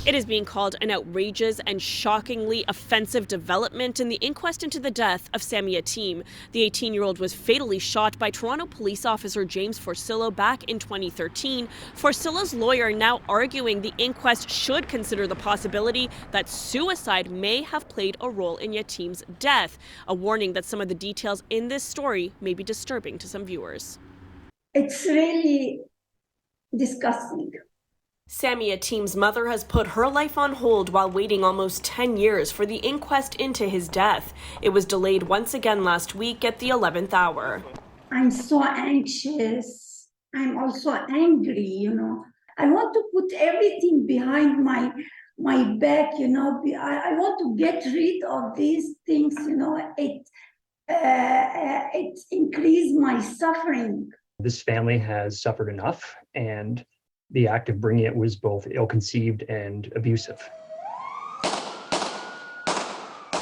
It is being called an outrageous and shockingly offensive development in the inquest into the death of Sammy Yatim. The 18-year-old was fatally shot by Toronto police officer James Forcillo back in 2013. Forcillo's lawyer now arguing the inquest should consider the possibility that suicide may have played a role in Yatim's death, a warning that some of the details in this story may be disturbing to some viewers. It's really disgusting. Sammy Yatim's mother has put her life on hold while waiting almost 10 years for the inquest into his death. It was delayed once again last week at the 11th hour. I'm so anxious. I'm also angry, I want to put everything behind my back, I want to get rid of these things, it increased my suffering. This family has suffered enough, and the act of bringing it was both ill-conceived and abusive.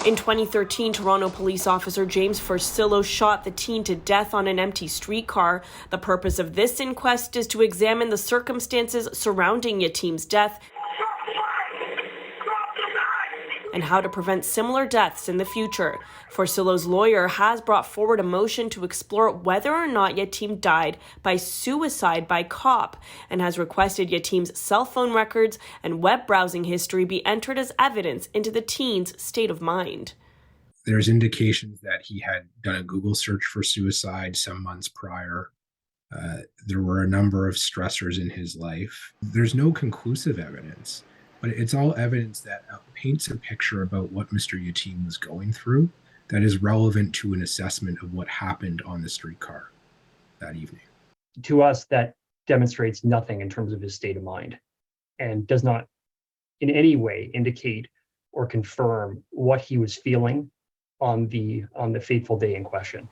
In 2013, Toronto police officer James Forcillo shot the teen to death on an empty streetcar. The purpose of this inquest is to examine the circumstances surrounding Yatim's death and how to prevent similar deaths in the future. Forcillo's lawyer has brought forward a motion to explore whether or not Yatim died by suicide by cop and has requested Yatim's cell phone records and web browsing history be entered as evidence into the teen's state of mind. There's indications that he had done a Google search for suicide some months prior. There were a number of stressors in his life. There's no conclusive evidence, but it's all evidence that paints a picture about what Mr. Yatim was going through that is relevant to an assessment of what happened on the streetcar that evening. To us, that demonstrates nothing in terms of his state of mind and does not in any way indicate or confirm what he was feeling on the fateful day in question.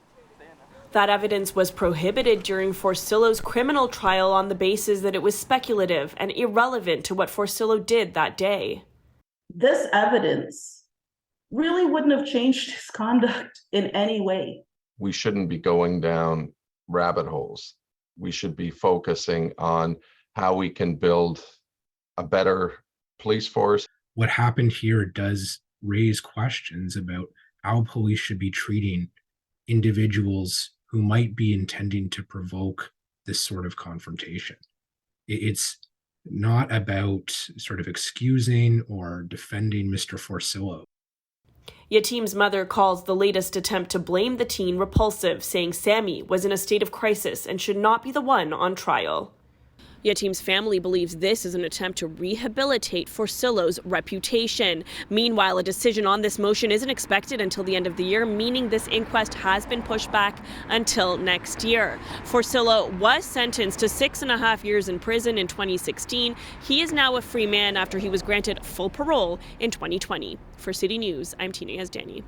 That evidence was prohibited during Forcillo's criminal trial on the basis that it was speculative and irrelevant to what Forcillo did that day. This evidence really wouldn't have changed his conduct in any way. We shouldn't be going down rabbit holes. We should be focusing on how we can build a better police force. What happened here does raise questions about how police should be treating individuals who might be intending to provoke this sort of confrontation. It's not about sort of excusing or defending Mr. Forcillo. Yatim's mother calls the latest attempt to blame the teen repulsive, saying Sammy was in a state of crisis and should not be the one on trial. Yatim's family believes this is an attempt to rehabilitate Forcillo's reputation. Meanwhile, a decision on this motion isn't expected until the end of the year, meaning this inquest has been pushed back until next year. Forcillo was sentenced to 6.5 years in prison in 2016. He is now a free man after he was granted full parole in 2020. For City News, I'm Tina Yazdani.